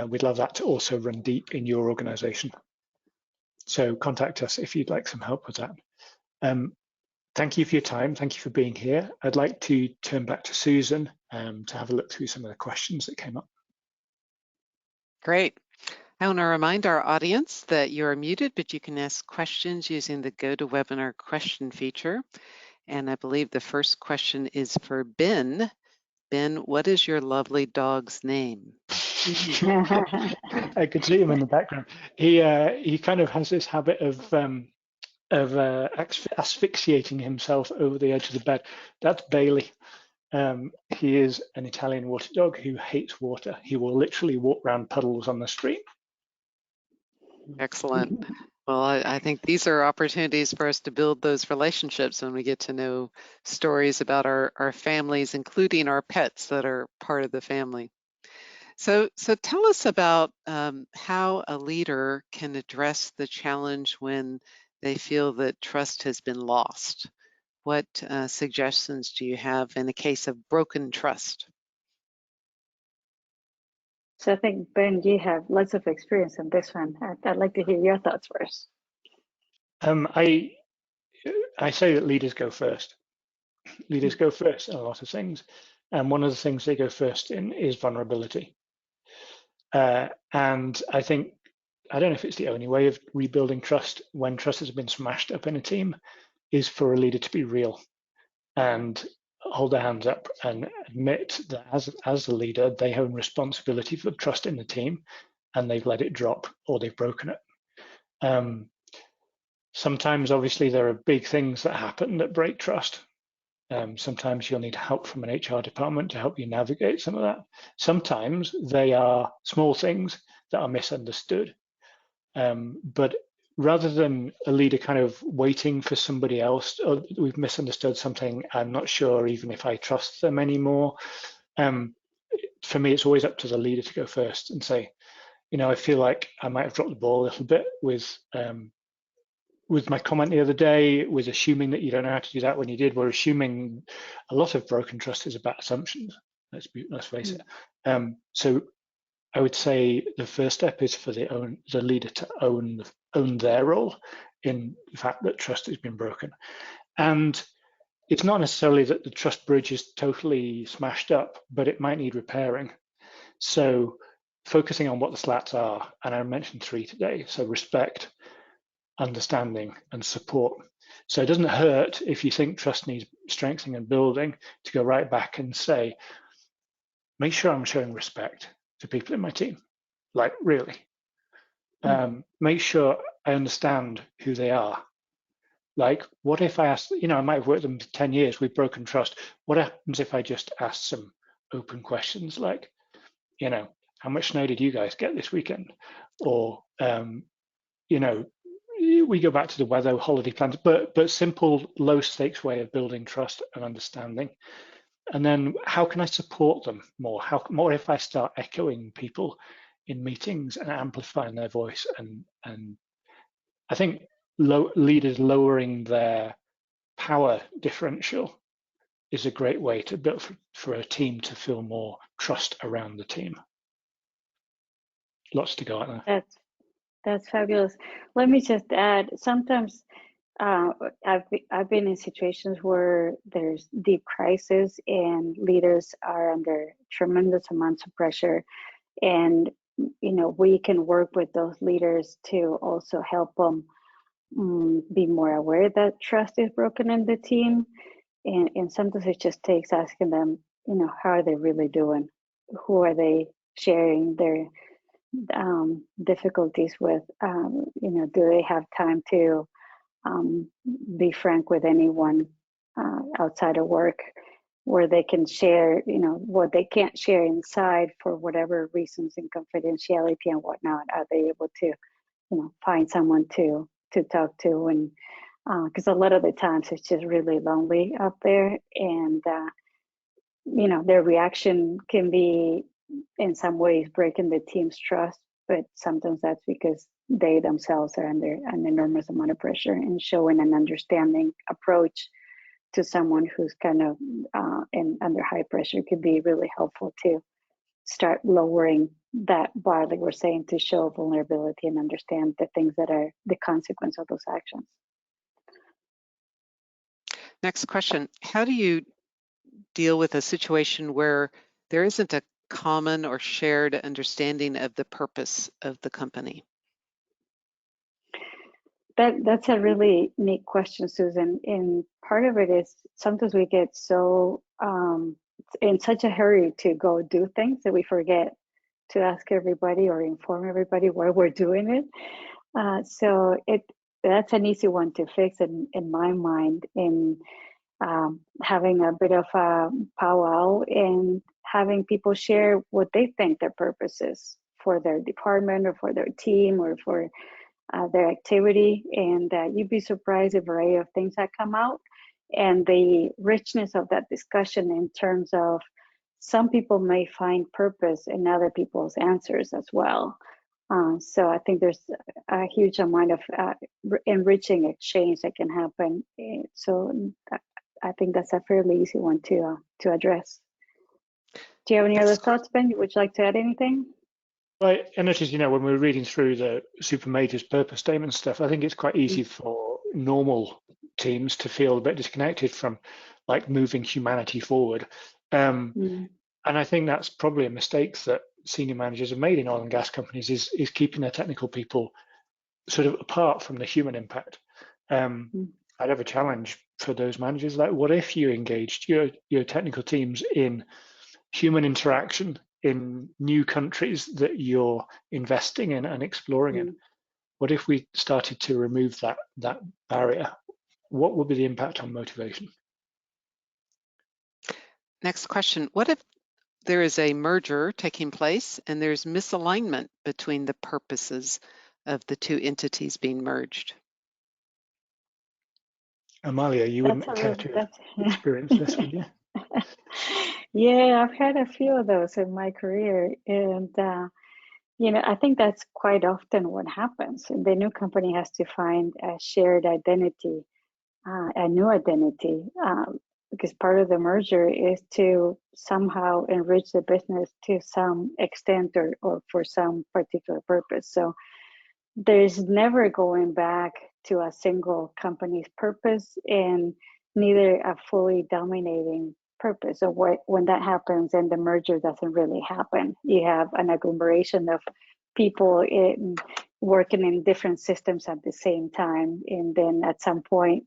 We'd love that to also run deep in your organization. So contact us if you'd like some help with that. Thank you for your time. Thank you for being here. I'd like to turn back to Susan to have a look through some of the questions that came up. Great. I want to remind our audience that you are muted, but you can ask questions using the GoToWebinar question feature. And I believe the first question is for Ben. Ben, what is your lovely dog's name? I could see him in the background. He kind of has this habit of asphyxiating himself over the edge of the bed. That's Bailey. He is an Italian water dog who hates water. He will literally walk around puddles on the street. Excellent. Well, I think these are opportunities for us to build those relationships when we get to know stories about our families, including our pets that are part of the family. So tell us about how a leader can address the challenge when they feel that trust has been lost. What suggestions do you have in a case of broken trust? So I think, Ben, you have lots of experience on this one. I'd like to hear your thoughts first. I say that leaders go first. Leaders go first in a lot of things. And one of the things they go first in is vulnerability. And I don't know if it's the only way of rebuilding trust when trust has been smashed up in a team, is for a leader to be real and hold their hands up and admit that as the leader, they own responsibility for trust in the team, and they've let it drop or they've broken it. Sometimes, obviously, there are big things that happen that break trust. Sometimes you'll need help from an HR department to help you navigate some of that. Sometimes they are small things that are misunderstood. But rather than a leader kind of waiting for somebody else, or we've misunderstood something, I'm not sure even if I trust them anymore. For me, it's always up to the leader to go first and say, I feel like I might have dropped the ball a little bit with my comment the other day, was assuming that you don't know how to do that when you did. We're assuming a lot of broken trust is about assumptions. Let's face it. So I would say the first step is for the leader to own their role in the fact that trust has been broken. And it's not necessarily that the trust bridge is totally smashed up, but it might need repairing. So focusing on what the slats are, and I mentioned 3 today. So respect, understanding, and support. So it doesn't hurt if you think trust needs strengthening and building to go right back and say, make sure I'm showing respect to people in my team, like really. Make sure I understand who they are. Like, what if I ask, I might have worked with them for 10 years, we've broken trust. What happens if I just ask some open questions like, how much snow did you guys get this weekend? Or, we go back to the weather, holiday plans, but simple, low stakes way of building trust and understanding. And then how can I support them more? More if I start echoing people in meetings and amplifying their voice, and I think leaders lowering their power differential is a great way to build for a team to feel more trust around the team. Lots to go at there. That's fabulous. Let me just add, sometimes I've been in situations where there's deep crisis and leaders are under tremendous amounts of pressure, and we can work with those leaders to also help them be more aware that trust is broken in the team, and sometimes it just takes asking them, how are they really doing? Who are they sharing their difficulties with? Do they have time to be frank with anyone outside of work, where they can share, what they can't share inside for whatever reasons and confidentiality and whatnot? Are they able to, find someone to talk to? And because a lot of the times it's just really lonely out there, and their reaction can be in some ways breaking the team's trust, but sometimes that's because they themselves are under an enormous amount of pressure, and showing an understanding approach to someone who's kind of under high pressure could be really helpful to start lowering that bar, like we're saying, to show vulnerability and understand the things that are the consequence of those actions. Next question. How do you deal with a situation where there isn't a common or shared understanding of the purpose of the company? That's a really neat question, Susan. And part of it is sometimes we get so in such a hurry to go do things that we forget to ask everybody or inform everybody why we're doing it. So that's an easy one to fix in my mind, in having a bit of a powwow and having people share what they think their purpose is for their department or for their team or for their activity. And you'd be surprised the variety of things that come out, and the richness of that discussion in terms of some people may find purpose in other people's answers as well. So I think there's a huge amount of enriching exchange that can happen. So I think that's a fairly easy one to address. Do you have any other thoughts, Ben? Would you like to add anything? Well, I noticed, when we were reading through the super majors purpose statement stuff, I think it's quite easy for normal teams to feel a bit disconnected from like moving humanity forward. And I think that's probably a mistake that senior managers have made in oil and gas companies, is keeping their technical people sort of apart from the human impact. I'd have a challenge for those managers. Like, what if you engaged your technical teams in human interaction in new countries that you're investing in and exploring in? What if we started to remove that barrier? What would be the impact on motivation? Next question. What if there is a merger taking place and there's misalignment between the purposes of the two entities being merged? Amalia, you wouldn't care to experience this, would you? Yeah, I've had a few of those in my career, and I think that's quite often what happens. The new company has to find a shared identity, a new identity, because part of the merger is to somehow enrich the business to some extent or for some particular purpose. So there's never going back to a single company's purpose, and neither a fully dominating purpose. So when that happens and the merger doesn't really happen, you have an agglomeration of people working in different systems at the same time. And then at some point,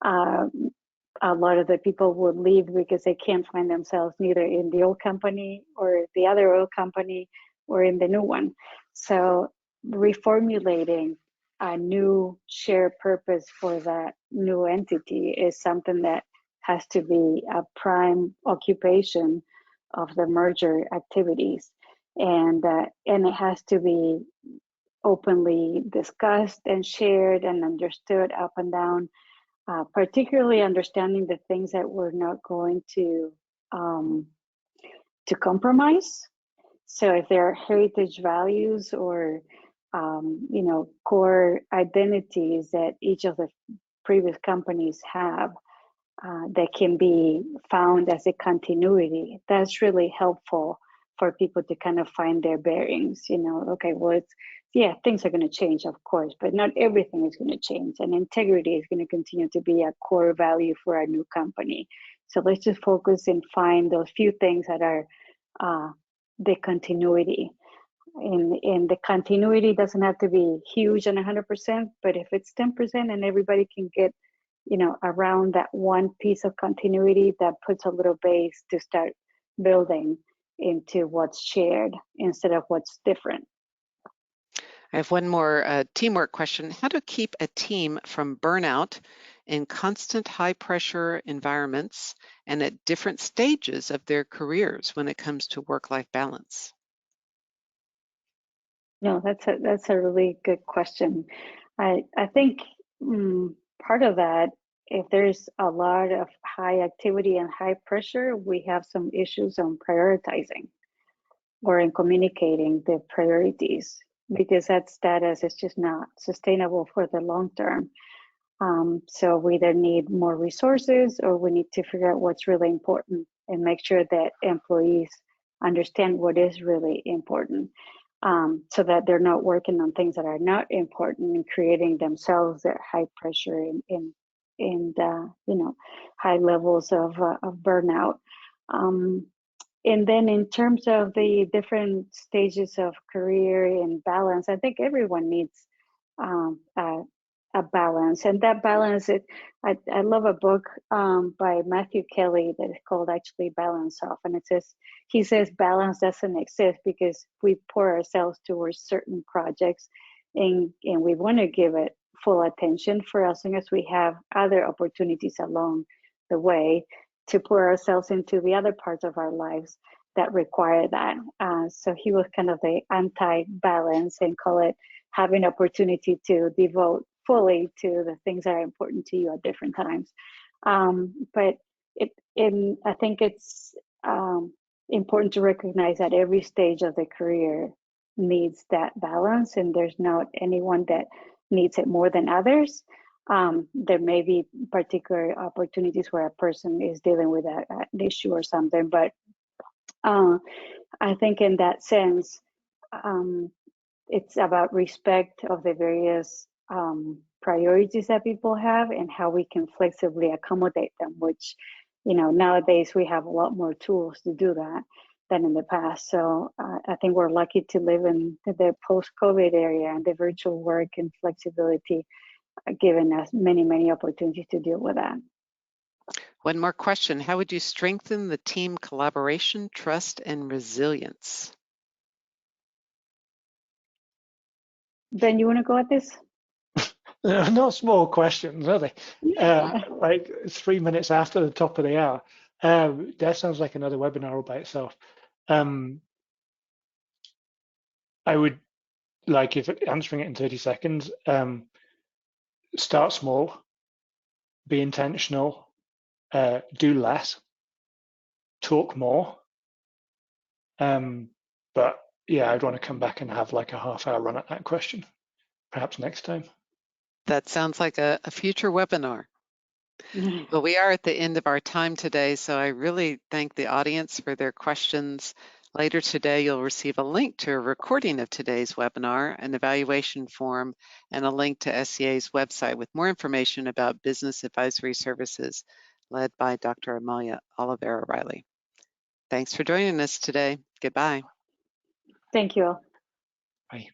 a lot of the people would leave because they can't find themselves neither in the old company or the other old company or in the new one. So reformulating a new shared purpose for that new entity is something that has to be a prime occupation of the merger activities. And it has to be openly discussed and shared and understood up and down, particularly understanding the things that we're not going to compromise. So if there are heritage values or core identities that each of the previous companies have that can be found as a continuity, that's really helpful for people to kind of find their bearings. Okay, well, things are going to change, of course, but not everything is going to change. And integrity is going to continue to be a core value for our new company. So let's just focus and find those few things that are the continuity. And the continuity doesn't have to be huge and 100%, but if it's 10% and everybody can get, around that one piece of continuity, that puts a little base to start building into what's shared instead of what's different. I have one more teamwork question. How to keep a team from burnout in constant high pressure environments and at different stages of their careers when it comes to work-life balance? No, that's a really good question. I think part of that, if there's a lot of high activity and high pressure, we have some issues on prioritizing or in communicating the priorities, because that status is just not sustainable for the long term. So we either need more resources or we need to figure out what's really important and make sure that employees understand what is really important, so that they're not working on things that are not important and creating themselves at high pressure and high levels of burnout. And then in terms of the different stages of career and balance, I think everyone needs a balance. And that balance, I love a book by Matthew Kelly that is called actually Balance Off. And he says balance doesn't exist because we pour ourselves towards certain projects and we want to give it full attention for as long as we have other opportunities along the way to pour ourselves into the other parts of our lives that require that. So he was kind of the anti-balance and call it having opportunity to devote fully to the things that are important to you at different times. But I think it's important to recognize that every stage of the career needs that balance, and there's not anyone that needs it more than others. There may be particular opportunities where a person is dealing with an issue or something, but I think in that sense, it's about respect of the various priorities that people have and how we can flexibly accommodate them, which, nowadays we have a lot more tools to do that than in the past. So I think we're lucky to live in the post-COVID area, and the virtual work and flexibility giving us many, many opportunities to deal with that. One more question. How would you strengthen the team collaboration, trust, and resilience? Ben, you want to go at this? Not small questions, are they? Yeah. Like 3 minutes after the top of the hour. That sounds like another webinar all by itself. I would like, if answering it in 30 seconds, start small, be intentional, do less, talk more. But yeah, I'd want to come back and have like a half-hour run at that question, perhaps next time. That sounds like a future webinar. Well, we are at the end of our time today, so I really thank the audience for their questions. Later today, you'll receive a link to a recording of today's webinar, an evaluation form, and a link to SCA's website with more information about business advisory services led by Dr. Amalia Oliveira Riley. Thanks for joining us today. Goodbye. Thank you all. Bye.